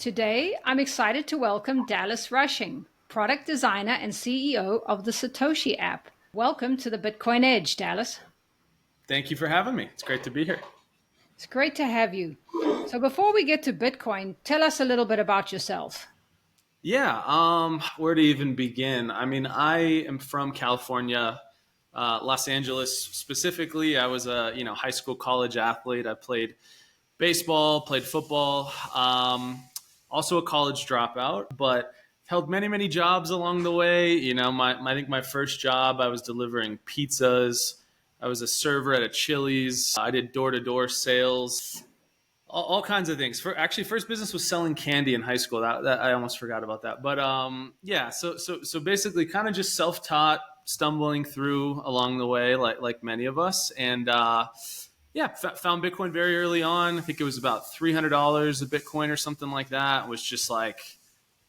Today, I'm excited to welcome Dallas Rushing, product designer and CEO of the Satoshi app. Welcome to the Bitcoin Edge, Dallas. Thank you for having me. It's great to be here. It's great to have you. So before we get to Bitcoin, tell us a little bit about yourself. Yeah, where to even begin? I mean, I am from California, Los Angeles specifically. I was a high school, college athlete. I played baseball, played football, also a college dropout, but held many jobs along the way. I think my first job, I was delivering pizzas. I was a server at a Chili's. I did door-to-door sales. All kinds of things. First business was selling candy in high school. That I almost forgot about that. But yeah. So basically, kind of just self-taught, stumbling through along the way, like many of us, and yeah, found Bitcoin very early on. I think it was about $300 a Bitcoin or something like that. It was just like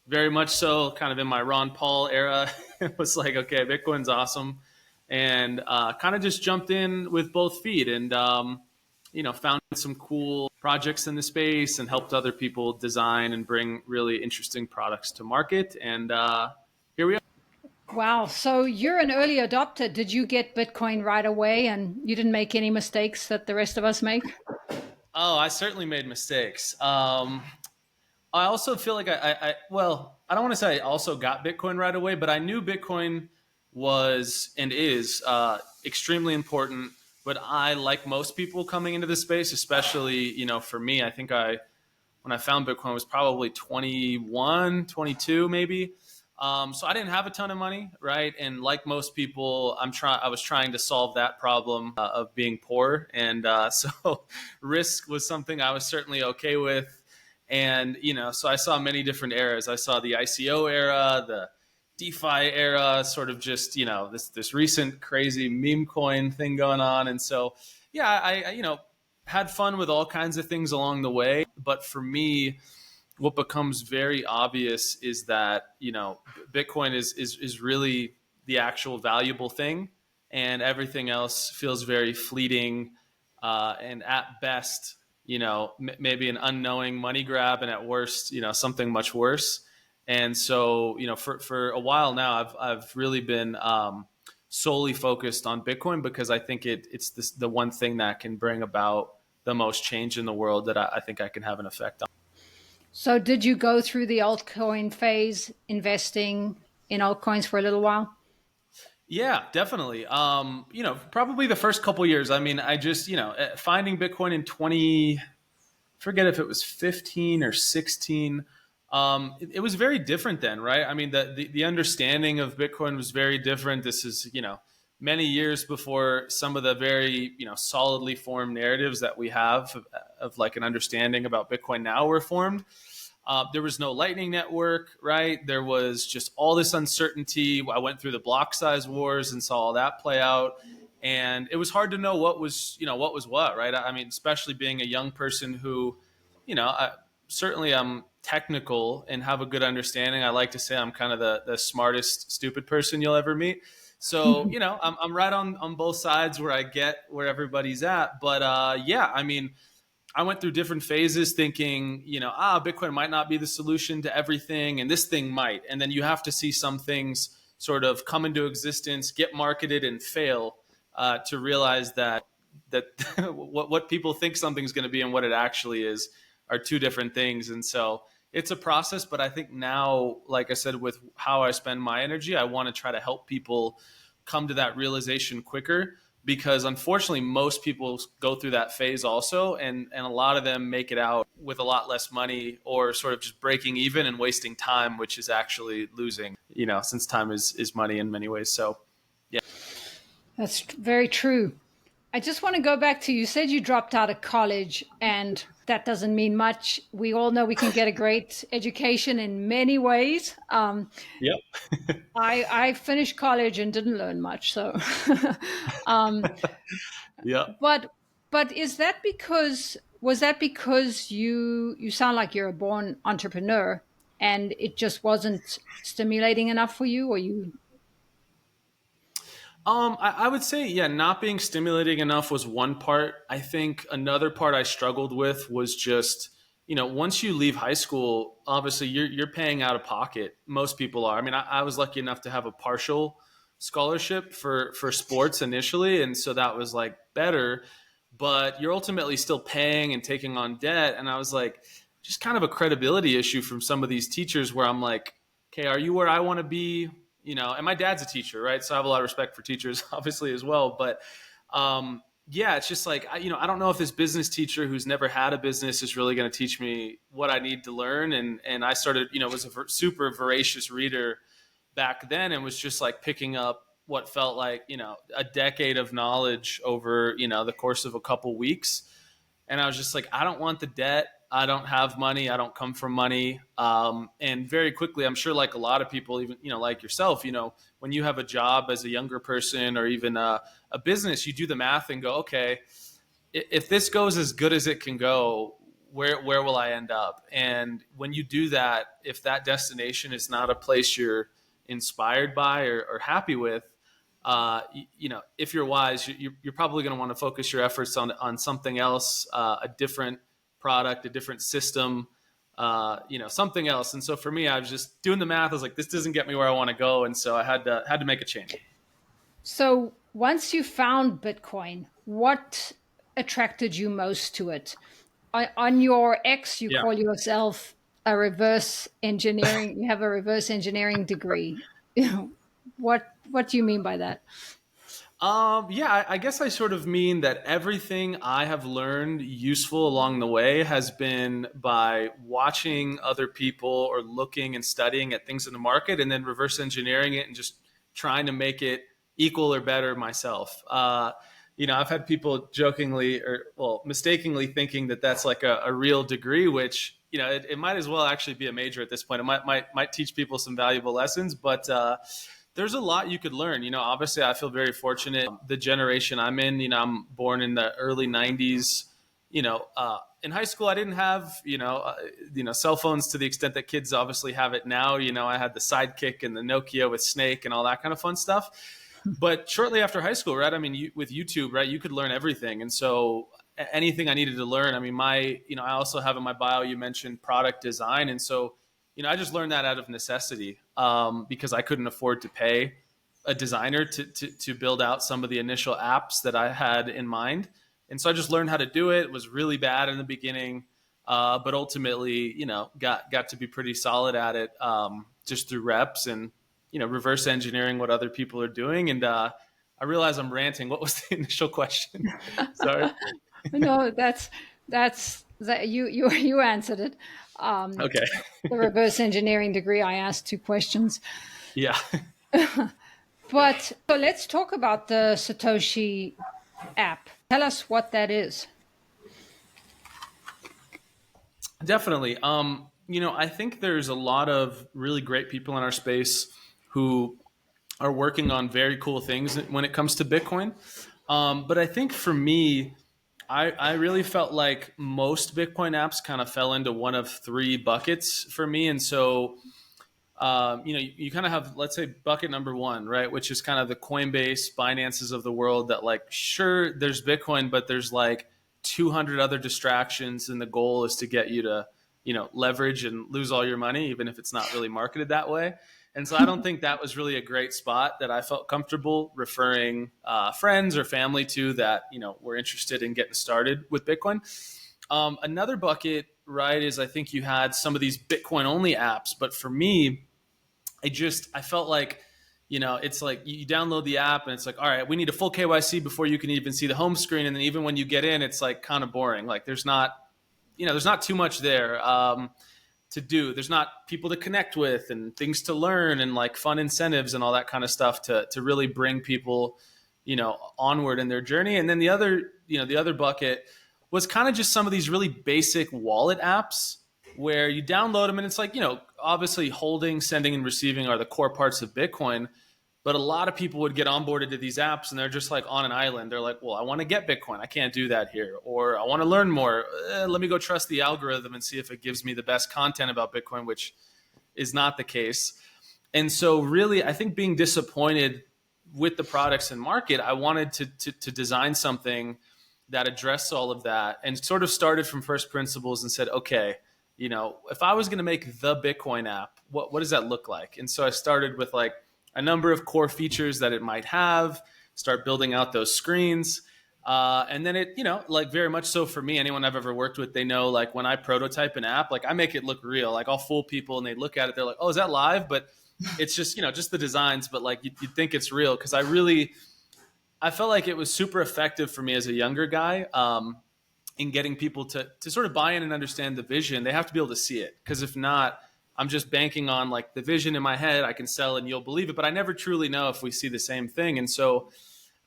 very much so, kind of in my Ron Paul era. It was like, okay, Bitcoin's awesome, and kind of just jumped in with both feet, and found some cool projects in the space and helped other people design and bring really interesting products to market. And here we are. Wow, so you're an early adopter. Did you get Bitcoin right away and you didn't make any mistakes that the rest of us make? Oh, I certainly made mistakes. I also feel like well, I don't want to say I also got Bitcoin right away, but I knew Bitcoin was and is extremely important. But I, like most people coming into the space, especially, for me, I think when I found Bitcoin was probably 21, 22 maybe. So I didn't have a ton of money, right? And like most people, I was trying to solve that problem of being poor, and so risk was something I was certainly okay with. And so I saw many different eras. I saw the ICO era, the DeFi era, sort of just this recent crazy meme coin thing going on. And so yeah, I had fun with all kinds of things along the way. But for me, what becomes very obvious is that Bitcoin is really the actual valuable thing, and everything else feels very fleeting, and at best, maybe an unknowing money grab, and at worst, something much worse. And so, for a while now, I've really been solely focused on Bitcoin because I think it's the one thing that can bring about the most change in the world that I think I can have an effect on. So did you go through the altcoin phase, investing in altcoins for a little while? Yeah, definitely. Probably the first couple years. I mean, I just, finding Bitcoin in 20, forget if it was 15 or 16. It was very different then, right? I mean, the understanding of Bitcoin was very different. This is, many years before some of the very, solidly formed narratives that we have of like an understanding about Bitcoin now were formed. There was no Lightning Network, right? There was just all this uncertainty. I went through the block size wars and saw all that play out. And it was hard to know what was what, right? I mean, especially being a young person who, certainly I'm technical and have a good understanding. I like to say I'm kind of the smartest, stupid person you'll ever meet. So, I'm right on both sides where I get where everybody's at. But yeah, I mean, I went through different phases thinking, Bitcoin might not be the solution to everything, and this thing might. And then you have to see some things sort of come into existence, get marketed, and fail to realize that what people think something's going to be and what it actually is are two different things. And so it's a process, but I think now, like I said, with how I spend my energy, I want to try to help people come to that realization quicker, because unfortunately most people go through that phase also, and a lot of them make it out with a lot less money or sort of just breaking even and wasting time, which is actually losing, since time is money in many ways. So yeah. That's very true. I just want to go back to, you said you dropped out of college, and that doesn't mean much. We all know we can get a great education in many ways. Yep. I finished college and didn't learn much. So, um, Yeah. but was that because you sound like you're a born entrepreneur and it just wasn't stimulating enough for you, or you? I would say, yeah, not being stimulating enough was one part. I think another part I struggled with was just once you leave high school, obviously you're paying out of pocket. Most people are. I mean, I was lucky enough to have a partial scholarship for sports initially, and so that was like better. But you're ultimately still paying and taking on debt. And I was like, just kind of a credibility issue from some of these teachers where I'm like, okay, are you where I want to be? And my dad's a teacher, right? So I have a lot of respect for teachers, obviously, as well. But yeah, it's just like, I don't know if this business teacher who's never had a business is really going to teach me what I need to learn. And I started, was a super voracious reader back then and was just like picking up what felt like, a decade of knowledge over, the course of a couple weeks. And I was just like, I don't want the debt. I don't have money. I don't come from money. And very quickly, I'm sure like a lot of people, even, like yourself, when you have a job as a younger person or even a business, you do the math and go, okay, if this goes as good as it can go, where will I end up? And when you do that, if that destination is not a place you're inspired by or happy with, if you're wise, you're probably going to want to focus your efforts on something else, a different product, a different system, something else. And so for me, I was just doing the math. I was like, this doesn't get me where I want to go. And so I had to make a change. So once you found Bitcoin, what attracted you most to it? On your X, you Yeah. call yourself a reverse engineering. You have a reverse engineering degree. What do you mean by that? Yeah, I guess I sort of mean that everything I have learned useful along the way has been by watching other people or looking and studying at things in the market and then reverse engineering it and just trying to make it equal or better myself. I've had people jokingly mistakenly thinking that that's like a real degree, which, it might as well actually be a major at this point. It might teach people some valuable lessons, but there's a lot you could learn. Obviously I feel very fortunate. The generation I'm in, I'm born in the early 90s. In high school, I didn't have, cell phones to the extent that kids obviously have it now. I had the Sidekick and the Nokia with Snake and all that kind of fun stuff. But shortly after high school, right? I mean, with YouTube, right, you could learn everything. And so anything I needed to learn, I mean, I also have in my bio, you mentioned product design. And so, I just learned that out of necessity because I couldn't afford to pay a designer to build out some of the initial apps that I had in mind. And so I just learned how to do it. It was really bad in the beginning, but ultimately, got to be pretty solid at it just through reps and, reverse engineering what other people are doing. And I realize I'm ranting. What was the initial question? Sorry. No, that's that you answered it. Okay. The reverse engineering degree. I asked two questions. Yeah. But so let's talk about the Satoshi app. Tell us what that is. Definitely. I think there's a lot of really great people in our space who are working on very cool things when it comes to Bitcoin. But I think for me, I really felt like most Bitcoin apps kind of fell into one of three buckets for me. And so, you kind of have, let's say, bucket number one, right? Which is kind of the Coinbase, Binances of the world that like, sure, there's Bitcoin, but there's like 200 other distractions. And the goal is to get you to, leverage and lose all your money, even if it's not really marketed that way. And so I don't think that was really a great spot that I felt comfortable referring friends or family to that, were interested in getting started with Bitcoin. Another bucket, right, is I think you had some of these Bitcoin only apps. But for me, I felt like, it's like you download the app and it's like, all right, we need a full KYC before you can even see the home screen. And then even when you get in, it's like kind of boring. Like there's not too much there. To do. There's not people to connect with and things to learn and like fun incentives and all that kind of stuff to really bring people, onward in their journey. And then the other bucket was kind of just some of these really basic wallet apps where you download them and it's like, obviously holding, sending, and receiving are the core parts of Bitcoin. But a lot of people would get onboarded to these apps and they're just like on an island. They're like, well, I want to get Bitcoin. I can't do that here. Or I want to learn more. Let me go trust the algorithm and see if it gives me the best content about Bitcoin, which is not the case. And so really, I think being disappointed with the products and market, I wanted to design something that addressed all of that and sort of started from first principles and said, okay, if I was going to make the Bitcoin app, what does that look like? And so I started with like a number of core features that it might have, start building out those screens. And then it, like very much so for me, anyone I've ever worked with, they know like when I prototype an app, like I make it look real. Like I'll fool people and they look at it, they're like, oh, is that live? But it's just, just the designs, but like you'd think it's real. Cause I felt like it was super effective for me as a younger guy. In getting people to sort of buy in and understand the vision. They have to be able to see it. Because if not, I'm just banking on like the vision in my head. I can sell and you'll believe it, but I never truly know if we see the same thing. And so,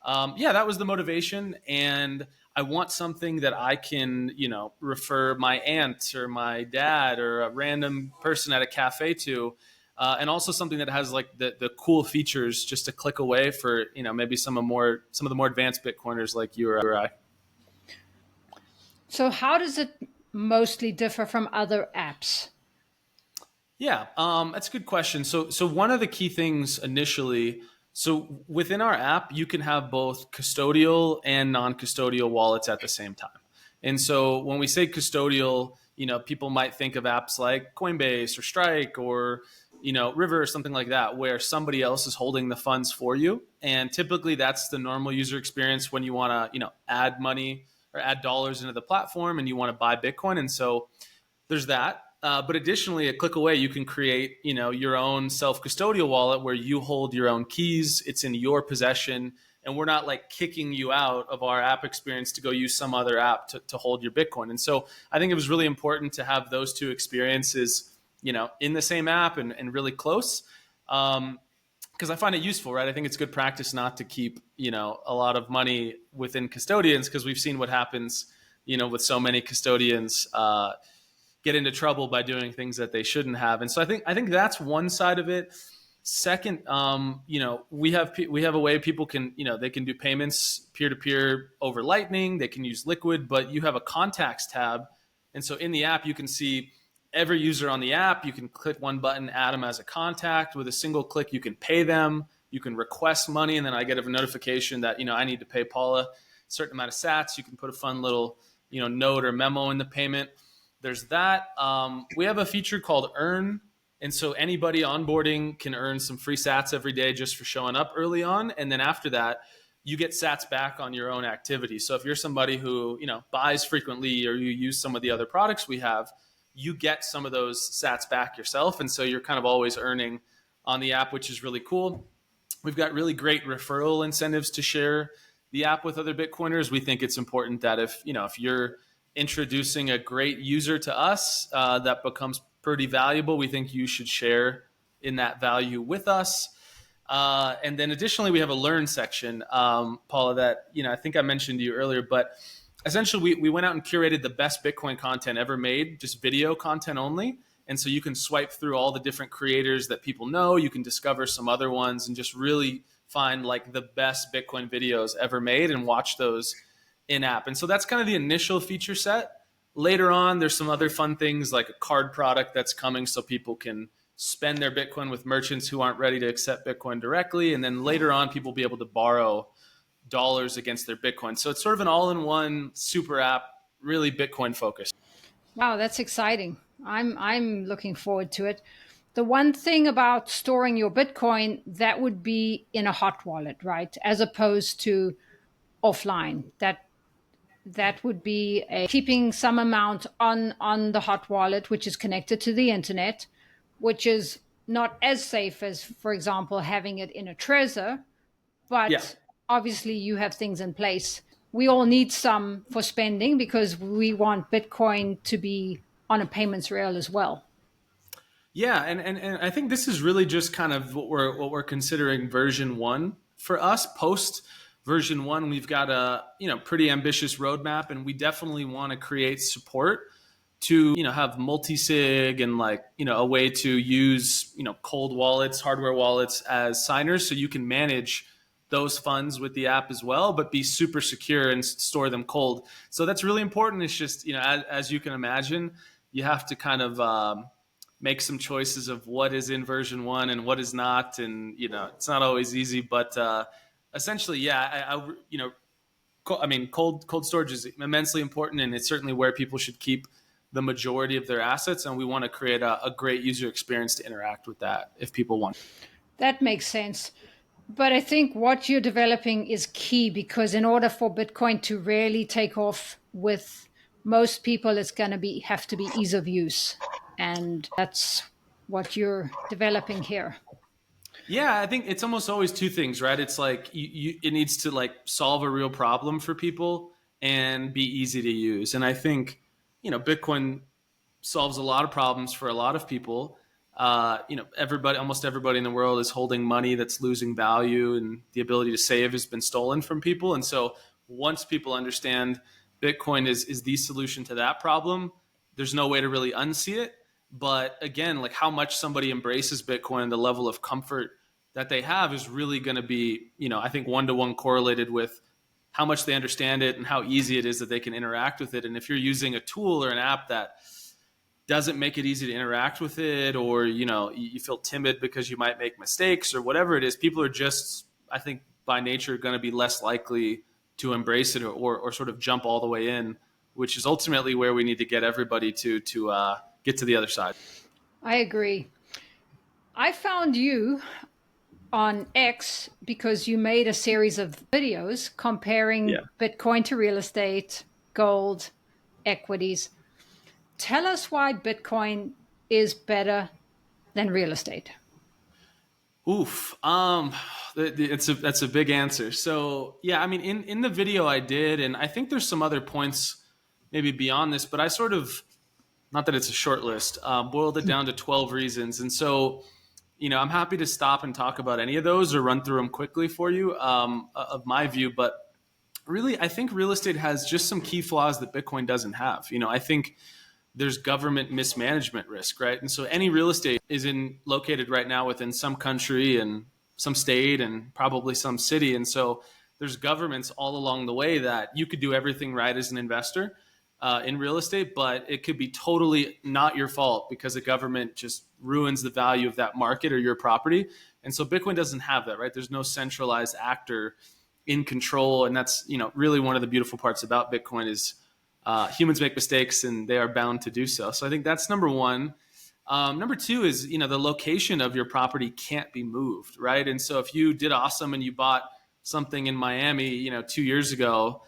that was the motivation. And I want something that I can, refer my aunt or my dad or a random person at a cafe to. And also something that has like the cool features just a click away for, maybe some of the more advanced Bitcoiners like you or I. So how does it mostly differ from other apps? Yeah, that's a good question. So one of the key things initially, so within our app, you can have both custodial and non-custodial wallets at the same time. And so when we say custodial, people might think of apps like Coinbase or Strike or, River or something like that, where somebody else is holding the funds for you. And typically that's the normal user experience when you want to, add money or add dollars into the platform and you want to buy Bitcoin. And so there's that. But additionally, a click away, you can create, your own self-custodial wallet where you hold your own keys. It's in your possession. And we're not like kicking you out of our app experience to go use some other app to hold your Bitcoin. And so I think it was really important to have those two experiences, in the same app and really close. Because I find it useful, right? I think it's good practice not to keep, a lot of money within custodians because we've seen what happens, with so many custodians get into trouble by doing things that they shouldn't have. And so I think that's one side of it. Second, we have a way people can, they can do payments peer-to-peer over Lightning. They can use Liquid, but you have a contacts tab. And so in the app, you can see every user on the app. You can click one button, add them as a contact. With a single click, you can pay them. You can request money, and then I get a notification that, I need to pay Paula a certain amount of sats. You can put a fun little, note or memo in the payment. There's that. We have a feature called Earn. And so anybody onboarding can earn some free sats every day just for showing up early on. And then after that, you get sats back on your own activity. So if you're somebody who, buys frequently or you use some of the other products we have, you get some of those sats back yourself. And so you're kind of always earning on the app, which is really cool. We've got really great referral incentives to share the app with other Bitcoiners. We think it's important that if you're introducing a great user to us, that becomes pretty valuable. We think you should share in that value with us. And then additionally, we have a learn section, Paula, that, I think I mentioned to you earlier, but essentially we went out and curated the best Bitcoin content ever made, just video content only. And so you can swipe through all the different creators that people know. You can discover some other ones and just really find like the best Bitcoin videos ever made and watch those in app. And so that's kind of the initial feature set. Later on, there's some other fun things like a card product that's coming so people can spend their Bitcoin with merchants who aren't ready to accept Bitcoin directly. And then later on, people will be able to borrow dollars against their Bitcoin. So it's sort of an all-in-one super app, really Bitcoin focused. Wow, that's exciting. I'm looking forward to it. The one thing about storing your Bitcoin, that would be in a hot wallet, right? As opposed to offline. That would be keeping some amount on the hot wallet, which is connected to the internet, which is not as safe as, for example, having it in a Trezor. But obviously you have things in place. We all need some for spending because we want Bitcoin to be on a payments rail as well. Yeah, and I think this is really just kind of what we're considering version 1 for us. Post version 1, we've got a pretty ambitious roadmap, and we definitely want to create support to have multi-sig and a way to use cold wallets, hardware wallets as signers, so you can manage those funds with the app as well, but be super secure and store them cold. So that's really important. It's just as you can imagine, you have to kind of make some choices of what is in version 1 and what is not, and it's not always easy, but essentially, cold storage is immensely important, and it's certainly where people should keep the majority of their assets. And we want to create a great user experience to interact with that if people want. That makes sense. But I think what you're developing is key, because in order for Bitcoin to really take off with most people, it's going to have to be ease of use. And that's what you're developing here. Yeah, I think it's almost always two things, right? It's like it needs to like solve a real problem for people and be easy to use. And I think, Bitcoin solves a lot of problems for a lot of people. Almost everybody in the world is holding money that's losing value, and the ability to save has been stolen from people. And so once people understand Bitcoin is the solution to that problem, there's no way to really unsee it. But again, like how much somebody embraces Bitcoin and the level of comfort that they have is really going to be, I think 1-to-1 correlated with how much they understand it and how easy it is that they can interact with it. And if you're using a tool or an app that doesn't make it easy to interact with it, or you feel timid because you might make mistakes or whatever it is, people are just, I think by nature, going to be less likely to embrace it or sort of jump all the way in, which is ultimately where we need to get everybody to get to the other side. I agree. I found you on X because you made a series of videos comparing Bitcoin to real estate, gold, equities. Tell us why Bitcoin is better than real estate. Oof. That's a big answer. So yeah, I mean, in the video I did, and I think there's some other points maybe beyond this, but I sort of, not that it's a short list, boiled it down to 12 reasons. And so, I'm happy to stop and talk about any of those or run through them quickly for you, of my view. But really, I think real estate has just some key flaws that Bitcoin doesn't have. I think there's government mismanagement risk, right? And so any real estate is located right now within some country and some state and probably some city. And so there's governments all along the way that you could do everything right as an investor in real estate, but it could be totally not your fault because the government just ruins the value of that market or your property. And so Bitcoin doesn't have that, right? There's no centralized actor in control. And that's, really one of the beautiful parts about Bitcoin is humans make mistakes and they are bound to do so. So I think that's number one. Number two is, the location of your property can't be moved, right? And so if you did awesome and you bought something in Miami, 2 years ago,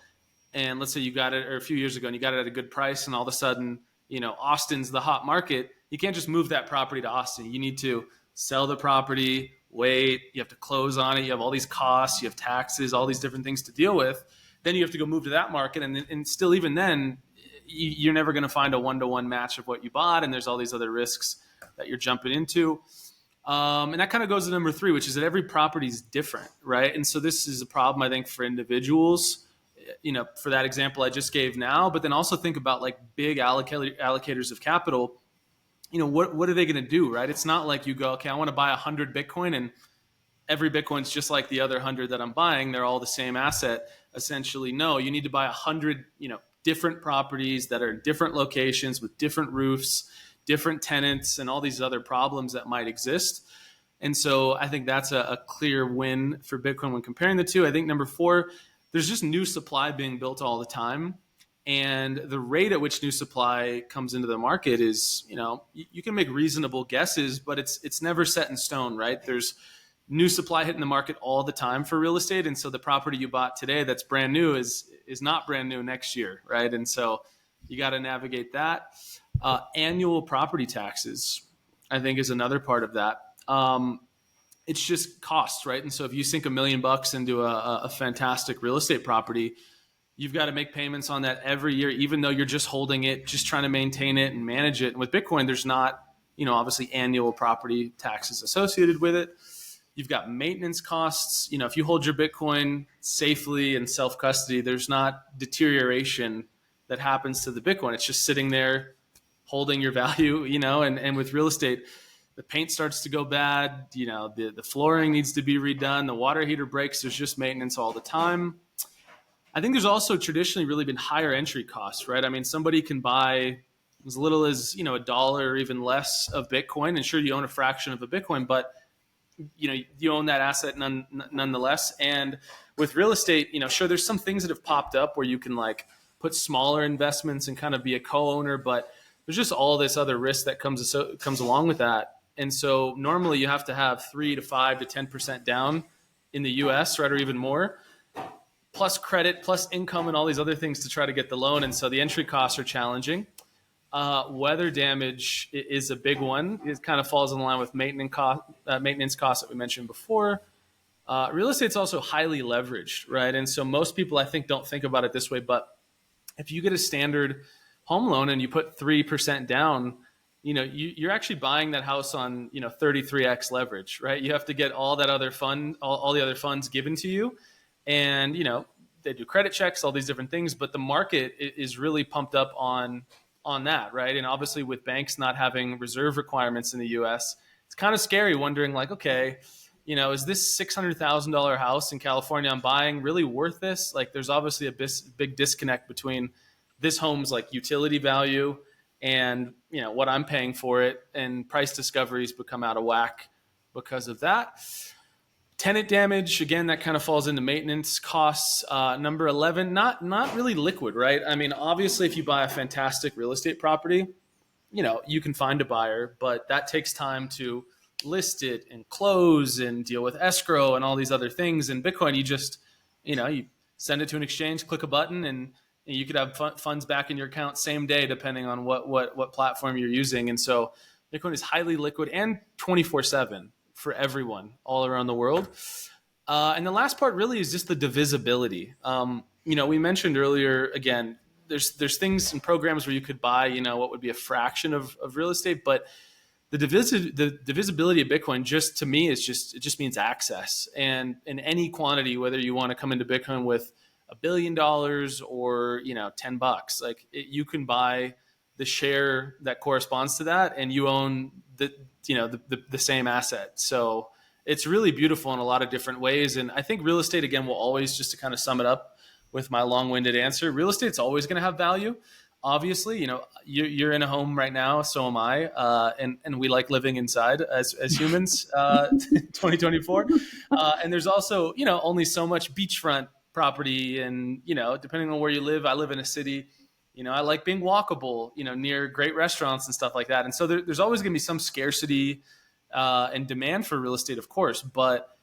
and let's say you got it, or a few years ago, and you got it at a good price, and all of a sudden, Austin's the hot market, you can't just move that property to Austin. You need to sell the property, wait, you have to close on it, you have all these costs, you have taxes, all these different things to deal with. Then you have to go move to that market. And still, even then, you're never going to find a 1-to-1 match of what you bought. And there's all these other risks that you're jumping into. And that kind of goes to number three, which is that every property is different, right? And so this is a problem, I think, for individuals, for that example I just gave now, but then also think about like big allocators of capital. What are they going to do, right? It's not like you go, okay, I want to buy 100 Bitcoin and every Bitcoin's just like the other 100 that I'm buying. They're all the same asset. Essentially, no, you need to buy 100, different properties that are in different locations with different roofs, different tenants, and all these other problems that might exist. And so I think that's a clear win for Bitcoin when comparing the two. I think number four, there's just new supply being built all the time. And the rate at which new supply comes into the market is, you can make reasonable guesses, but it's never set in stone, right? There's new supply hitting the market all the time for real estate. And so the property you bought today that's brand new is not brand new next year, right? And so you got to navigate that. Annual property taxes, I think, is another part of that. It's just cost, right? And so if you sink $1 million into a fantastic real estate property, you've got to make payments on that every year, even though you're just holding it, just trying to maintain it and manage it. And with Bitcoin, there's not, obviously annual property taxes associated with it. You've got maintenance costs. If you hold your Bitcoin safely in self-custody, there's not deterioration that happens to the Bitcoin. It's just sitting there holding your value, and with real estate, the paint starts to go bad. The flooring needs to be redone. The water heater breaks. There's just maintenance all the time. I think there's also traditionally really been higher entry costs, right? I mean, somebody can buy as little as, $1 or even less of Bitcoin. And sure, you own a fraction of a Bitcoin, but you own that asset nonetheless. And with real estate, sure, there's some things that have popped up where you can like put smaller investments and kind of be a co-owner, but there's just all this other risk that comes along with that. And so normally you have to have 3 to 5 to 10% down in the US, right, or even more, plus credit, plus income, and all these other things to try to get the loan. And so the entry costs are challenging. Weather damage is a big one. It kind of falls in line with maintenance costs that we mentioned before. Real estate's also highly leveraged, right? And so most people, I think, don't think about it this way. But if you get a standard home loan and you put 3% down, you're actually buying that house on 33x leverage, right? You have to get all that other all the other funds given to you, and they do credit checks, all these different things. But the market is really pumped up on that, right? And obviously, with banks not having reserve requirements in the U.S., it's kind of scary, wondering like, okay, is this $600,000 house in California I'm buying really worth this? Like, there's obviously a big disconnect between this home's like utility value and what I'm paying for it, and price discoveries become out of whack because of that. Tenant damage, again, that kind of falls into maintenance costs. Number 11, not really liquid, right? I mean, obviously, if you buy a fantastic real estate property, you can find a buyer, but that takes time to list it and close and deal with escrow and all these other things. In Bitcoin, you just, you send it to an exchange, click a button, and you could have funds back in your account same day, depending on what platform you're using. And so Bitcoin is highly liquid and 24/7 for everyone all around the world. And the last part really is just the divisibility. We mentioned earlier, again, there's things and programs where you could buy, what would be a fraction of real estate, but the divisibility of Bitcoin, just to me, it just means access, and in any quantity, whether you want to come into Bitcoin with $1 billion or $10, like you can buy the share that corresponds to that, and you own the same asset. So it's really beautiful in a lot of different ways. And I think real estate, again, will always, just to kind of sum it up with my long-winded answer, real estate's always going to have value. Obviously, you're in a home right now, so am I, and we like living inside as humans. 2024, and there's also only so much beachfront property, and depending on where you live, I live in a city. I like being walkable, near great restaurants and stuff like that. And so there's always going to be some scarcity and demand for real estate, of course. But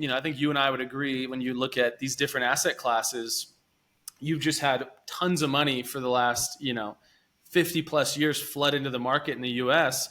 I think you and I would agree, when you look at these different asset classes, you've just had tons of money for the last, 50 plus years flood into the market in the US.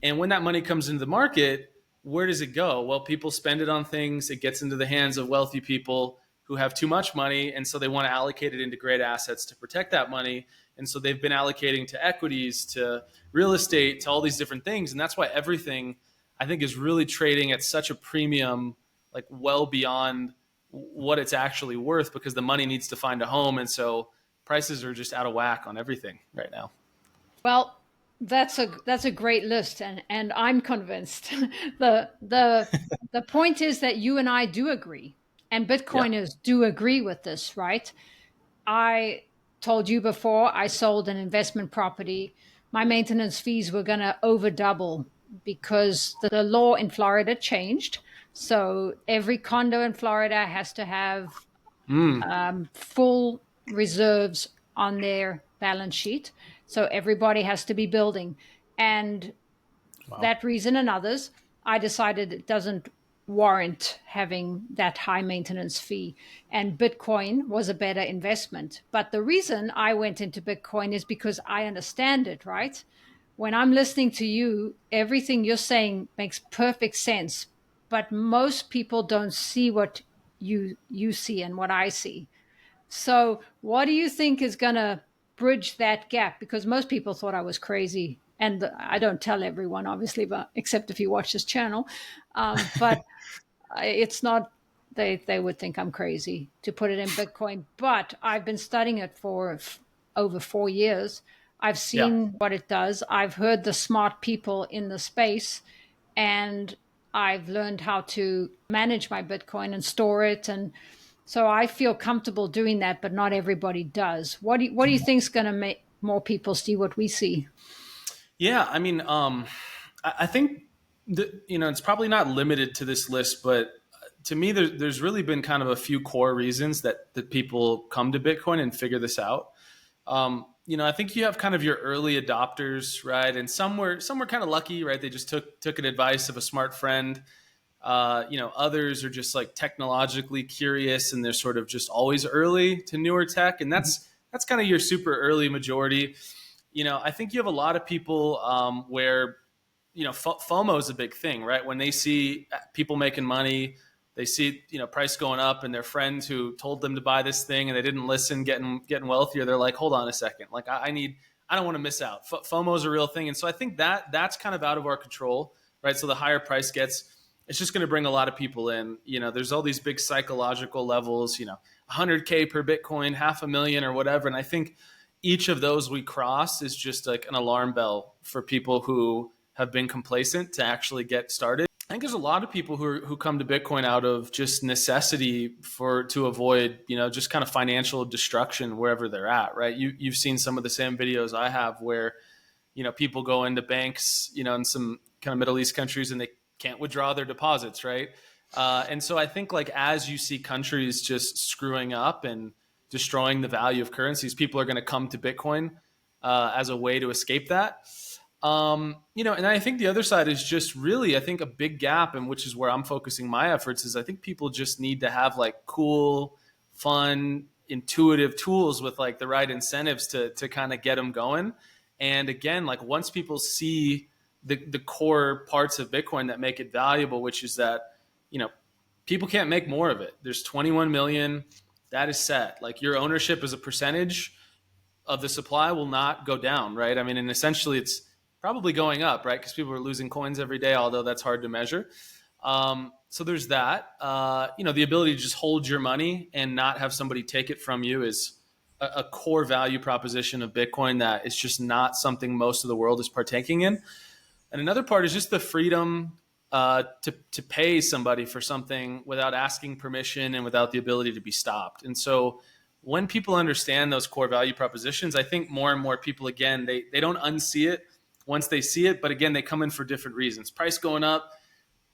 And when that money comes into the market, where does it go? Well, people spend it on things. It gets into the hands of wealthy people who have too much money. And so they want to allocate it into great assets to protect that money. And so they've been allocating to equities, to real estate, to all these different things. And that's why everything, I think, is really trading at such a premium, like well beyond what it's actually worth, because the money needs to find a home. And so prices are just out of whack on everything right now. Well, that's a great list, and I'm convinced. The point is that you and I do agree, and Bitcoiners do agree with this, right? I told you before, I sold an investment property. My maintenance fees were going to over double because the law in Florida changed. So every condo in Florida has to have full reserves on their balance sheet. So everybody has to be building. And that reason and others, I decided it doesn't warrant having that high maintenance fee. And Bitcoin was a better investment. But the reason I went into Bitcoin is because I understand it, right? When I'm listening to you, everything you're saying makes perfect sense. But most people don't see what you see and what I see. So what do you think is going to bridge that gap? Because most people thought I was crazy. And I don't tell everyone, obviously, but except if you watch this channel. But it's not, they would think I'm crazy to put it in Bitcoin. But I've been studying it for over 4 years. I've seen what it does. I've heard the smart people in the space, and I've learned how to manage my Bitcoin and store it. And so I feel comfortable doing that, but not everybody does. What do you think is going to make more people see what we see? Yeah, I mean, I think that, it's probably not limited to this list, but to me, there's really been kind of a few core reasons that people come to Bitcoin and figure this out. I think you have kind of your early adopters, right? And some were kind of lucky, right? They just took an advice of a smart friend. Others are just like technologically curious, and they're sort of just always early to newer tech, and that's kind of your super early majority. I think you have a lot of people where FOMO is a big thing, right? When they see people making money, they see price going up, and their friends who told them to buy this thing and they didn't listen, getting wealthier. They're like, hold on a second, like I don't want to miss out. FOMO is a real thing, and so I think that's kind of out of our control, right? So the higher price gets, it's just going to bring a lot of people in. There's all these big psychological levels, 100K per Bitcoin, 500,000 or whatever, and I think each of those we cross is just like an alarm bell for people who have been complacent to actually get started. I think there's a lot of people who come to Bitcoin out of just necessity to avoid, just kind of financial destruction wherever they're at, right? You've seen some of the same videos I have where, people go into banks, in some kind of Middle East countries, and they can't withdraw their deposits, right? And so I think like as you see countries just screwing up and destroying the value of currencies, people are going to come to Bitcoin as a way to escape that. And I think the other side is just really, I think a big gap, and which is where I'm focusing my efforts, is I think people just need to have like cool, fun, intuitive tools with like the right incentives to kind of get them going. And again, like once people see the core parts of Bitcoin that make it valuable, which is that, people can't make more of it. There's 21 million, that is set. Like your ownership as a percentage of the supply will not go down, right? I mean, and essentially it's probably going up, right? Because people are losing coins every day, although that's hard to measure. So there's that. The ability to just hold your money and not have somebody take it from you is a core value proposition of Bitcoin that is just not something most of the world is partaking in. And another part is just the freedom to pay somebody for something without asking permission and without the ability to be stopped. And so when people understand those core value propositions, I think more and more people, again, they don't unsee it once they see it, but again, they come in for different reasons. Price going up,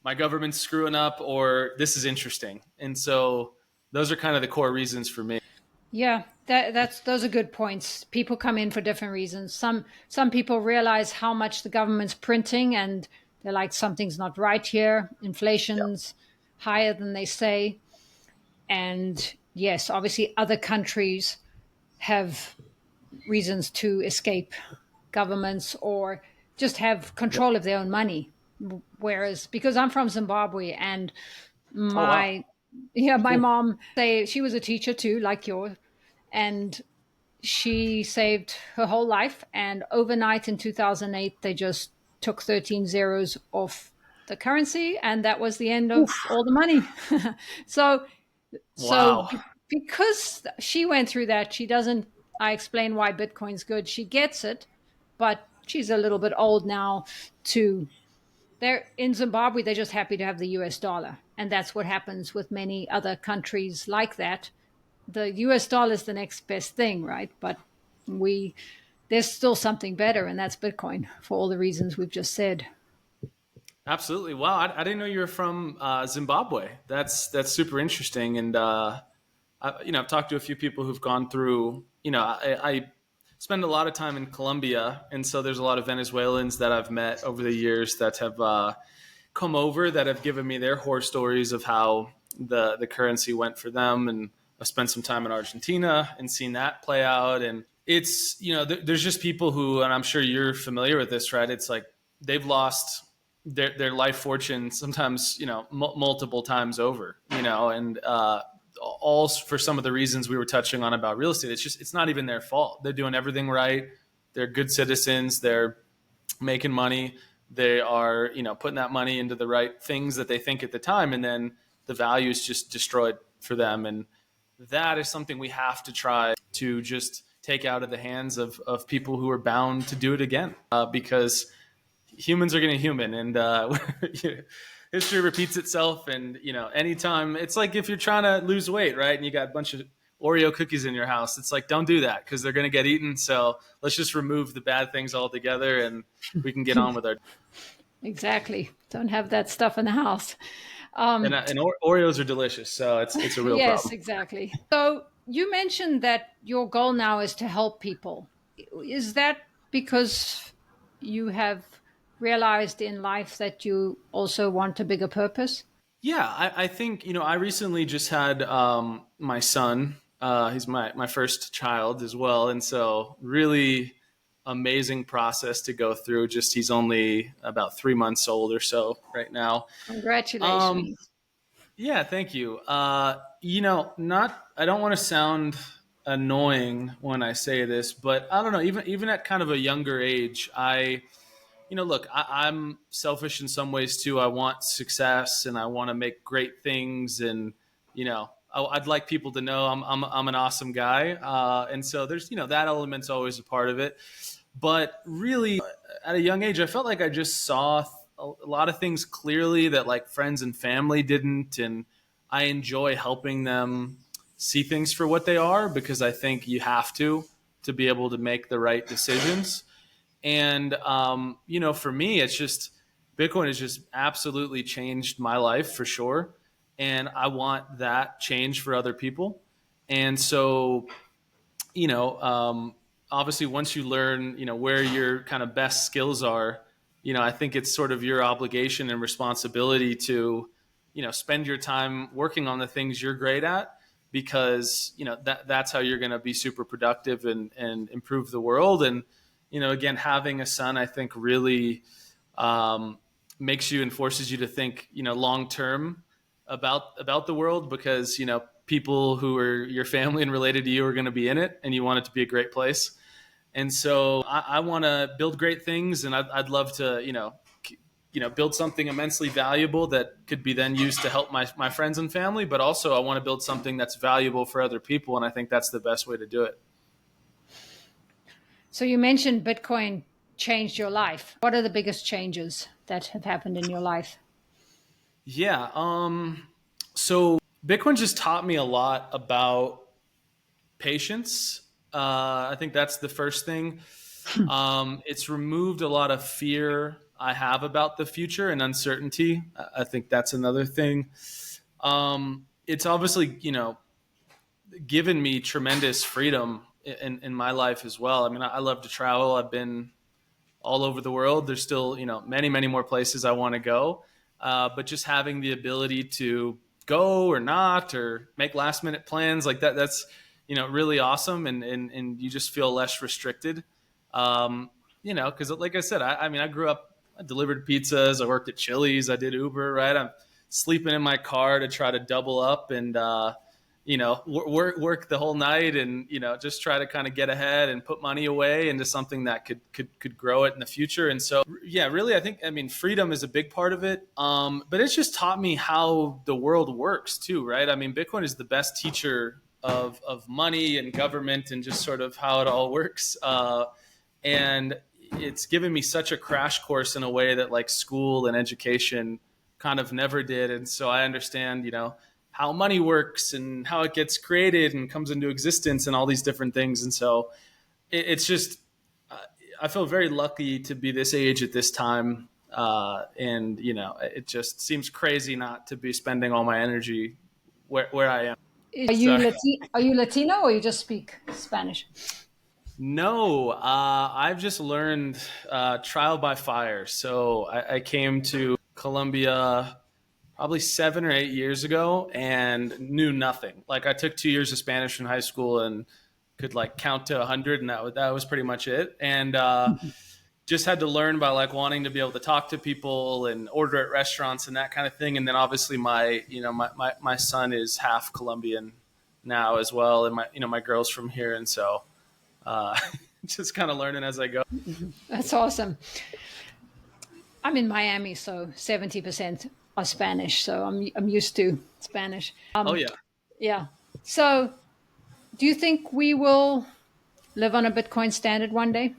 my government's screwing up, or this is interesting. And so those are kind of the core reasons for me. Yeah, those are good points. People come in for different reasons. Some people realize how much the government's printing, and they're like, something's not right here. Inflation's higher than they say. And yes, obviously other countries have reasons to escape governments or just have control of their own money. Whereas, because I'm from Zimbabwe, and Oh, wow. my Cool. mom, she was a teacher too, like yours, and she saved her whole life. And overnight in 2008, they just took 13 zeros off the currency, and that was the end of Oof. all the money. so so Wow. because she went through that, she doesn't. I explain why Bitcoin's good. She gets it, but she's a little bit old now. To They're in Zimbabwe. They're just happy to have the U.S. dollar, and that's what happens with many other countries like that. The U.S. dollar is the next best thing, right? But we there's still something better, and that's Bitcoin for all the reasons we've just said. Absolutely. Wow. I didn't know you were from Zimbabwe. That's super interesting. And, I've talked to a few people who've gone through, I spend a lot of time in Colombia. And so there's a lot of Venezuelans that I've met over the years that have come over, that have given me their horror stories of how the currency went for them. And I've spent some time in Argentina and seen that play out. And it's, there's just people who, and I'm sure you're familiar with this, right? It's like they've lost their life fortune sometimes, multiple times over, and all for some of the reasons we were touching on about real estate. It's not even their fault. They're doing everything right. They're good citizens. They're making money. They are, putting that money into the right things that they think at the time. And then the value is just destroyed for them. And that is something we have to try to just take out of the hands of people who are bound to do it again, because humans are going to human, and history repeats itself. And anytime, it's like if you're trying to lose weight, right, and you got a bunch of Oreo cookies in your house, it's like, don't do that, because they're going to get eaten. So let's just remove the bad things altogether, and we can get on with our. Exactly. Don't have that stuff in the house. And Oreos are delicious, so it's a real Yes, problem. exactly. So you mentioned that your goal now is to help people. Is that because you have realized in life that you also want a bigger purpose? Yeah, I think, I recently just had my son. He's my first child as well. And so, really amazing process to go through. Just he's only about 3 months old or so right now. Um, Congratulations. yeah, thank you. Not, I don't want to sound annoying when I say this, but I don't know, even at kind of a younger age, look, I'm selfish in some ways too. I want success and I want to make great things, and I'd like people to know I'm an awesome guy. And so there's that element's always a part of it. But really, at a young age, I felt like I just saw a lot of things clearly that like friends and family didn't, and I enjoy helping them see things for what they are because I think you have to be able to make the right decisions. And for me, it's just Bitcoin has just absolutely changed my life for sure, and I want that change for other people. And so, you know, um, obviously, once you learn, where your kind of best skills are, I think it's sort of your obligation and responsibility to, spend your time working on the things you're great at, because that's how you're going to be super productive and improve the world. And again, having a son, I think really um, makes you and forces you to think, long term about the world, because people who are your family and related to you are going to be in it, and you want it to be a great place. And so I want to build great things, and I'd love to build something immensely valuable that could be then used to help my friends and family, but also I want to build something that's valuable for other people, and I think that's the best way to do it. So you mentioned Bitcoin changed your life. What are the biggest changes that have happened in your life? Yeah. So Bitcoin just taught me a lot about patience. I think that's the first thing. It's removed a lot of fear I have about the future and uncertainty. I think that's another thing. It's obviously, given me tremendous freedom in my life as well. I mean, I love to travel. I've been all over the world. There's still, many, many more places I want to go. But just having the ability to go or not, or make last minute plans like that, that's, really awesome. And you just feel less restricted. Um, cause like I said, I mean, I grew up, I delivered pizzas. I worked at Chili's. I did Uber, right? I'm sleeping in my car to try to double up and, work the whole night, and just try to kind of get ahead and put money away into something that could grow it in the future. And so, yeah, really, I mean, freedom is a big part of it. But it's just taught me how the world works too, right? I mean, Bitcoin is the best teacher of money and government and just sort of how it all works. And it's given me such a crash course in a way that like school and education kind of never did. And so I understand, how money works and how it gets created and comes into existence and all these different things. And so it's just, I feel very lucky to be this age at this time. And, it just seems crazy not to be spending all my energy where I am. Sorry. Are you Latino or you just speak Spanish? No, I've just learned trial by fire. So I came to Colombia probably 7 or 8 years ago and knew nothing. Like I took 2 years of Spanish in high school and could like count to 100, and that was pretty much it. And just had to learn by like wanting to be able to talk to people and order at restaurants and that kind of thing. And then obviously my son is half Colombian now as well, and my girl's from here, and so uh, just kind of learning as I go. That's awesome. I'm in Miami, so 70% are Spanish, so I'm used to Spanish. Oh yeah. Yeah. So, do you think we will live on a Bitcoin standard one day?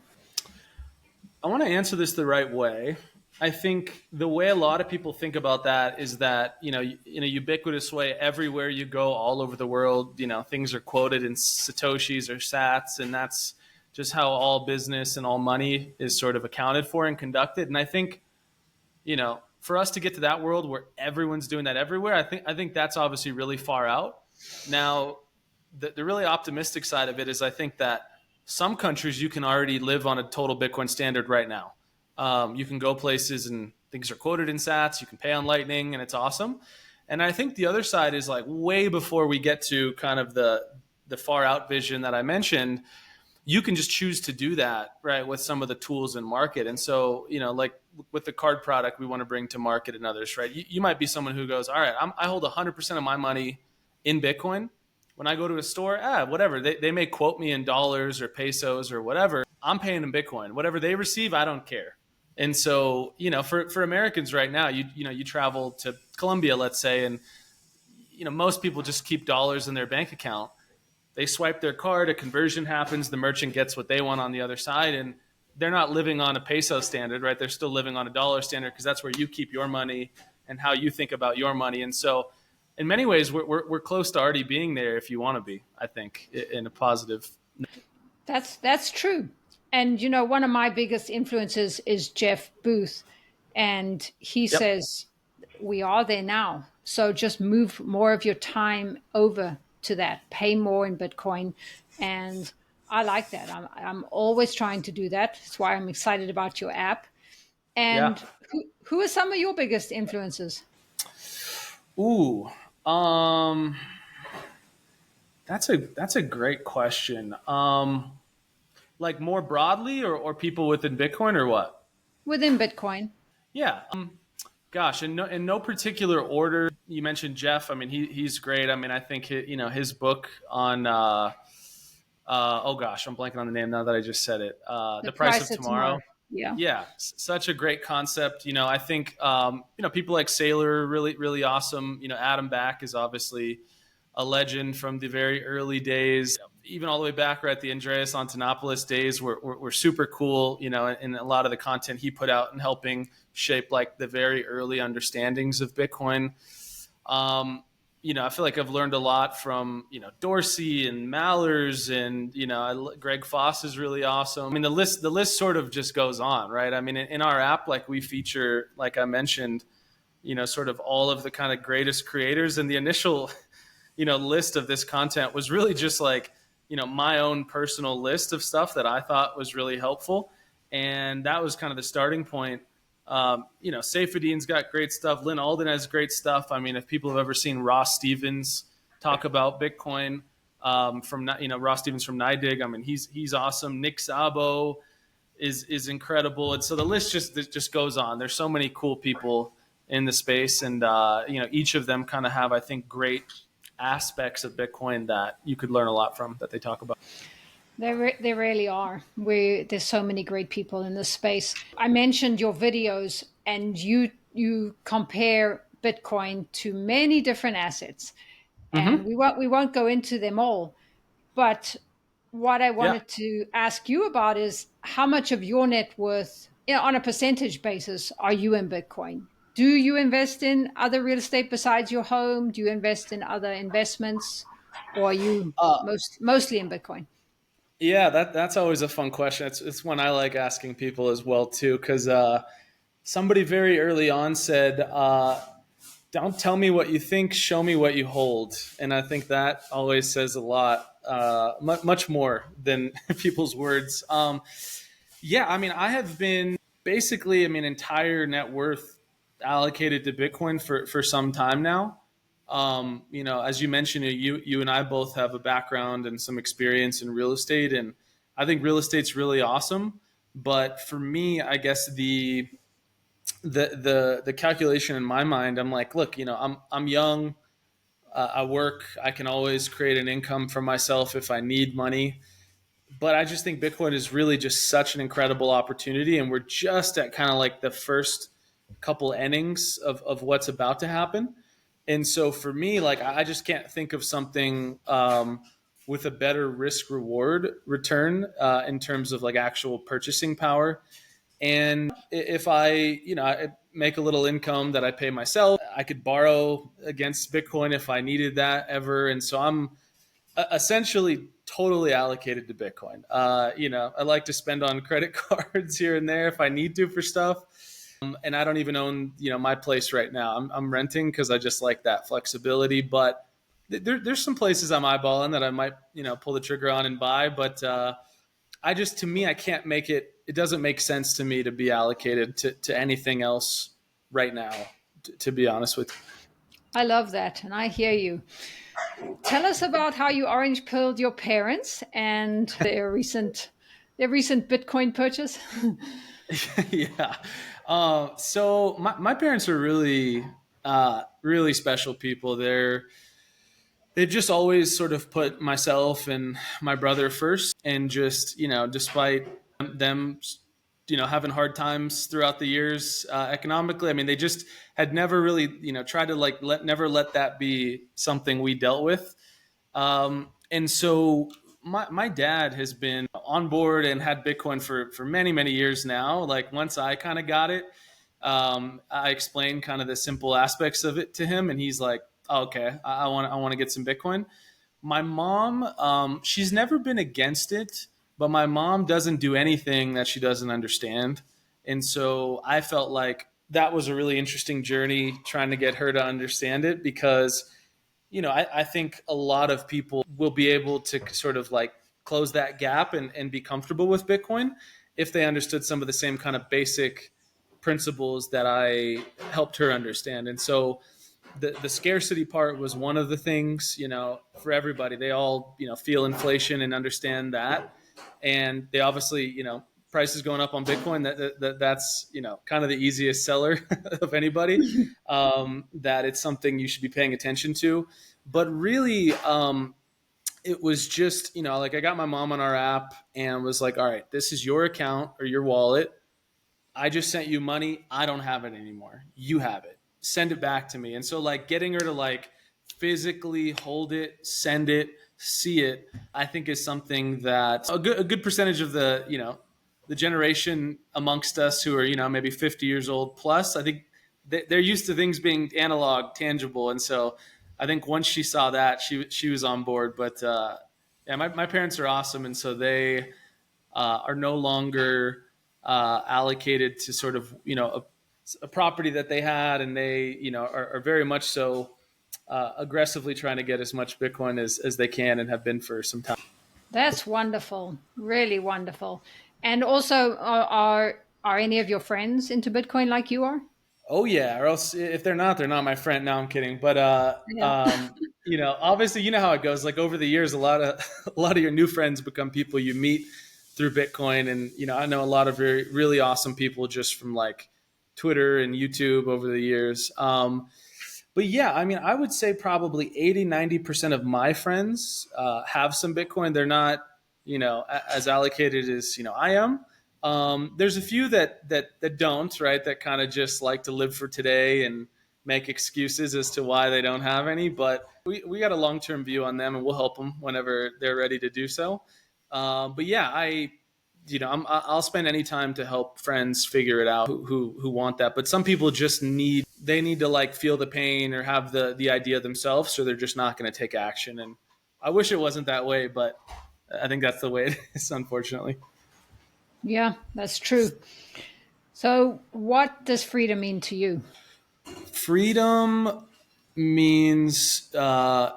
I want to answer this the right way. I think the way a lot of people think about that is that, in a ubiquitous way, everywhere you go all over the world, things are quoted in Satoshis or sats, and that's just how all business and all money is sort of accounted for and conducted. And I think, for us to get to that world where everyone's doing that everywhere, I think that's obviously really far out. Now, the really optimistic side of it is I think that some countries you can already live on a total Bitcoin standard right now. You can go places and things are quoted in sats. You can pay on Lightning, and it's awesome. And I think the other side is like way before we get to kind of the far out vision that I mentioned. You can just choose to do that, right, with some of the tools in market. And so, like with the card product we want to bring to market and others, right? You might be someone who goes, all right, I hold 100% of my money in Bitcoin. When I go to a store, whatever, they may quote me in dollars or pesos or whatever. I'm paying in Bitcoin. Whatever they receive, I don't care. And so, for Americans right now, you travel to Colombia, let's say, and most people just keep dollars in their bank account. They swipe their card, a conversion happens, the merchant gets what they want on the other side, and they're not living on a peso standard, right? They're still living on a dollar standard because that's where you keep your money and how you think about your money. And so, in many ways, we're close to already being there if you want to be, I think, in a positive. That's true. And one of my biggest influences is Jeff Booth, and he Yep. says we are there now. So just move more of your time over to that, pay more in Bitcoin, and I like that. I'm always trying to do that. That's why I'm excited about your app. Yeah. And who are some of your biggest influences? Ooh. Um, that's a great question. Like more broadly, or people within Bitcoin, or what? Within Bitcoin? Yeah. Gosh, in no particular order. You mentioned Jeff. I mean, he's great. I mean, I think his book on oh gosh, I'm blanking on the name now that I just said it. The The Price of price of Tomorrow. tomorrow. Yeah. Yeah, such a great concept. I think people like Saylor really really awesome. Adam Back is obviously a legend from the very early days, even all the way back right at the Andreas Antonopoulos days were super cool, and a lot of the content he put out and helping shape like the very early understandings of Bitcoin. I feel like I've learned a lot from, Dorsey and Mallers and, Greg Foss is really awesome. I mean, the list sort of just goes on, right? I mean, in our app, like we feature, like I mentioned, sort of all of the kind of greatest creators, and the initial list of this content was really just like my own personal list of stuff that I thought was really helpful, and that was kind of the starting point. Safedin's got great stuff. Lynn Alden has great stuff. I mean, if people have ever seen Ross Stevens talk about Bitcoin, from Ross Stevens from NYDIG, I mean he's awesome. Nick Szabo is incredible, and so the list just goes on. There's so many cool people in the space, and each of them kind of have, I think, great aspects of Bitcoin that you could learn a lot from, that they talk about. They really are. There's so many great people in this space. I mentioned your videos, and you compare Bitcoin to many different assets, and Mm-hmm. we won't go into them all. But what I Yeah. wanted to ask you about is how much of your net worth, on a percentage basis, are you in Bitcoin? Do you invest in other real estate besides your home? Do you invest in other investments, or are you Uh, mostly in Bitcoin? yeah, that's always a fun question. It's one I like asking people as well too, because somebody very early on said, "Don't tell me what you think, show me what you hold," and I think that always says a lot, much more than people's words. Yeah, I mean, I have been basically, I mean, entire net worth allocated to Bitcoin for some time now. As you mentioned, you and I both have a background and some experience in real estate, and I think real estate's really awesome. But for me, I guess the calculation in my mind, I'm like, look, I'm young. I work. I can always create an income for myself if I need money. But I just think Bitcoin is really just such an incredible opportunity, and we're just at kind of like the first couple innings of what's about to happen. And so for me, like I just can't think of something with a better risk reward return in terms of like actual purchasing power. And if I make a little income that I pay myself, I could borrow against Bitcoin if I needed that ever. And so I'm essentially totally allocated to Bitcoin. I like to spend on credit cards here and there if I need to for stuff. And I don't even own, my place right now. I'm renting because I just like that flexibility. But there's some places I'm eyeballing that I might, pull the trigger on and buy. But I just, to me, I can't make it. It doesn't make sense to me to be allocated to anything else right now. To be honest with you. I love that, and I hear you. Tell us about how you orange pilled your parents and their recent Bitcoin purchase. Yeah. So my parents are really, really special people. They've just always sort of put myself and my brother first, and just, despite them, having hard times throughout the years economically. I mean, they just had never really, tried to like never let that be something we dealt with. And so my dad has been on board and had Bitcoin for many, many years now. Like once I kind of got it, I explained kind of the simple aspects of it to him, and he's like, oh, okay, I want to get some Bitcoin. My mom, she's never been against it, but my mom doesn't do anything that she doesn't understand. And so I felt like that was a really interesting journey trying to get her to understand it, because I think a lot of people will be able to sort of like close that gap and be comfortable with Bitcoin if they understood some of the same kind of basic principles that I helped her understand. And so the scarcity part was one of the things, for everybody. They all, feel inflation and understand that. And they obviously, prices going up on Bitcoin, that's, kind of the easiest seller of anybody, that it's something you should be paying attention to. But really, it was just, like I got my mom on our app and was like, all right, this is your account or your wallet. I just sent you money. I don't have it anymore. You have it. Send it back to me. And so like getting her to like physically hold it, send it, see it, I think is something that a good percentage of the generation amongst us who are, maybe 50 years old plus, I think they're used to things being analog, tangible. And so I think once she saw that, she was on board. But yeah, my parents are awesome. And so they are no longer allocated to sort of a property that they had, and they are very much so aggressively trying to get as much Bitcoin as they can, and have been for some time. That's wonderful, really wonderful. And also, are any of your friends into Bitcoin like you are? Oh yeah, or else if they're not my friend. No, I'm kidding. But Yeah. obviously, you know how it goes. Like over the years, a lot of a lot of your new friends become people you meet through Bitcoin, and I know a lot of really awesome people just from like Twitter and YouTube over the years. But yeah, I mean, I would say probably 80-90% of my friends have some Bitcoin. They're not, as allocated as, I am. There's a few that don't, right? That kind of just like to live for today and make excuses as to why they don't have any. But we got a long-term view on them, and we'll help them whenever they're ready to do so. But yeah, I'll spend any time to help friends figure it out who want that. But some people just need to like feel the pain or have the idea themselves, so they're just not going to take action. And I wish it wasn't that way, but I think that's the way it is, unfortunately. Yeah, that's true. So, what does freedom mean to you? Freedom means the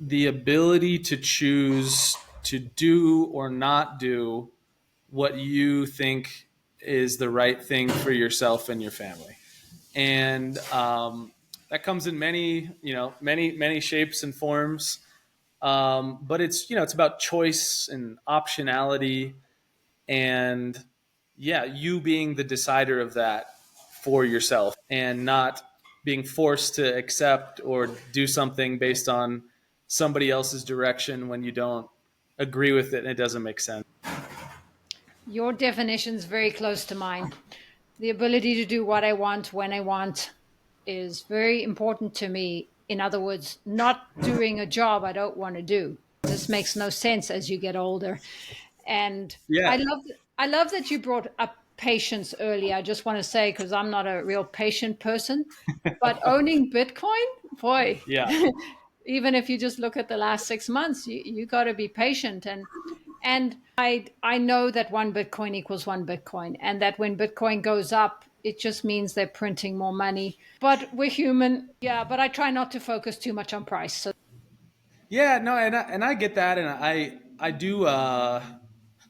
ability to choose to do or not do what you think is the right thing for yourself and your family. And that comes in many shapes and forms. But it's about choice and optionality, and yeah, you being the decider of that for yourself, and not being forced to accept or do something based on somebody else's direction when you don't agree with it and it doesn't make sense. Your definition is very close to mine. The ability to do what I want when I want is very important to me. In other words, not doing a job I don't want to do. This makes no sense as you get older. And I Yeah. love I love that you brought up patience earlier. I just want to say, because I'm not a real patient person, but owning Bitcoin, boy, Yeah. even if you just look at the last 6 months, you got to be patient. And I know that one Bitcoin equals one Bitcoin, and that when Bitcoin goes up, it just means they're printing more money. But we're human, yeah. But I try not to focus too much on price. So Yeah, no, and I get that, and I do.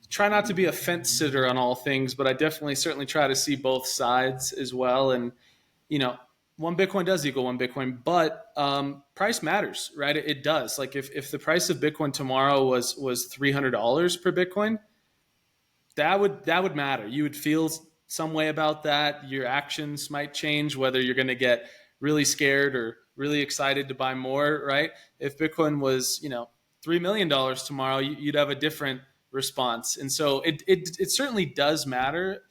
try not to be a fence sitter on all things, but I definitely certainly try to see both sides as well. And you know, one Bitcoin does equal one Bitcoin, but price matters, right? It does. Like if the price of Bitcoin tomorrow was $300 per Bitcoin, that would matter. You would feel some way about that. Your actions might change, whether you're going to get really scared or really excited to buy more, right? If Bitcoin was, $3 million tomorrow, you'd have a different response. And so it certainly does matter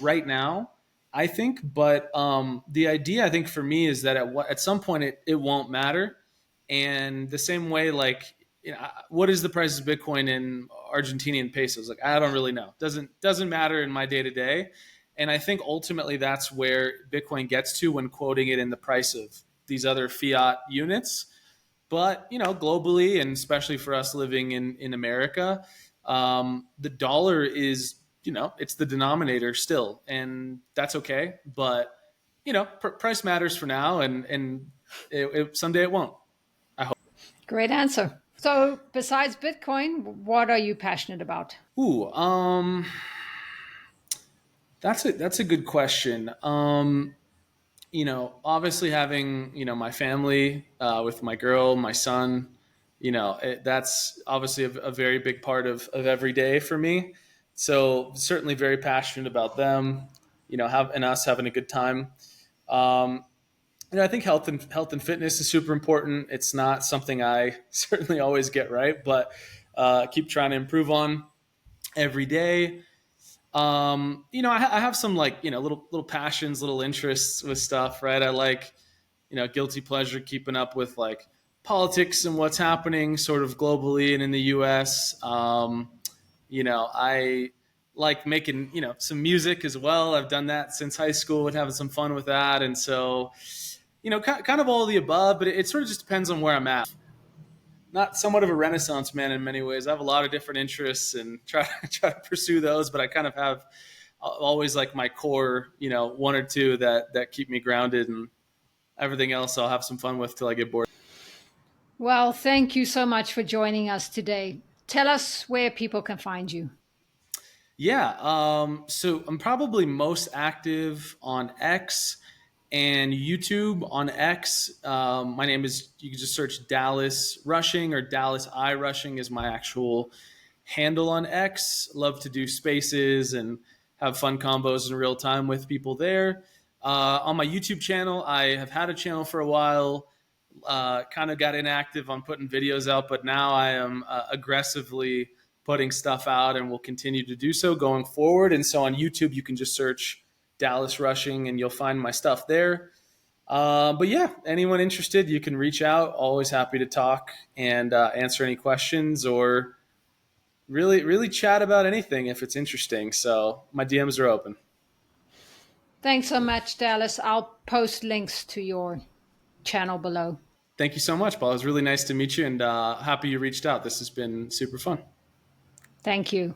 right now, I think. But the idea, I think, for me is that at some point it won't matter. And the same way, like, what is the price of Bitcoin in Argentinian pesos? Like, I don't really know. Doesn't matter in my day to day. And I think ultimately that's where Bitcoin gets to when quoting it in the price of these other fiat units. But globally, and especially for us living in America, the dollar is it's the denominator still, and that's okay. But price matters for now, and someday it won't. I hope. Great answer. So, besides Bitcoin, what are you passionate about? Ooh, that's a good question. Obviously having my family with my girl, my son, that's obviously a very big part of every day for me. So certainly very passionate about them, and us having a good time. Um, I think health and fitness is super important. It's not something I certainly always get right, but keep trying to improve on every day. I have some, like, little passions, little interests with stuff, right? I like, guilty pleasure keeping up with, like, politics and what's happening sort of globally and in the US. I like making, some music as well. I've done that since high school and having some fun with that. And so, kind of all of the above, but it sort of just depends on where I'm at. Not somewhat of a renaissance man in many ways. I have a lot of different interests and try to pursue those, but I kind of have always, like, my core, one or two that keep me grounded, and everything else I'll have some fun with till I get bored. Well, thank you so much for joining us today. Tell us where people can find you. Yeah. So I'm probably most active on X and YouTube. On X, my name is, you can just search Dallas Rushing, or Dallas I Rushing is my actual handle on X. Love to do spaces and have fun combos in real time with people there. On my YouTube channel, I have had a channel for a while. Kind of got inactive on putting videos out, but now I am aggressively putting stuff out and will continue to do so going forward. And so on YouTube, you can just search Dallas Rushing and you'll find my stuff there. But yeah, anyone interested, you can reach out. Always happy to talk and answer any questions, or really chat about anything if it's interesting. So my DMs are open. Thanks so much, Dallas. I'll post links to your channel below. Thank you so much, Paul. It was really nice to meet you, and happy you reached out. This has been super fun. Thank you.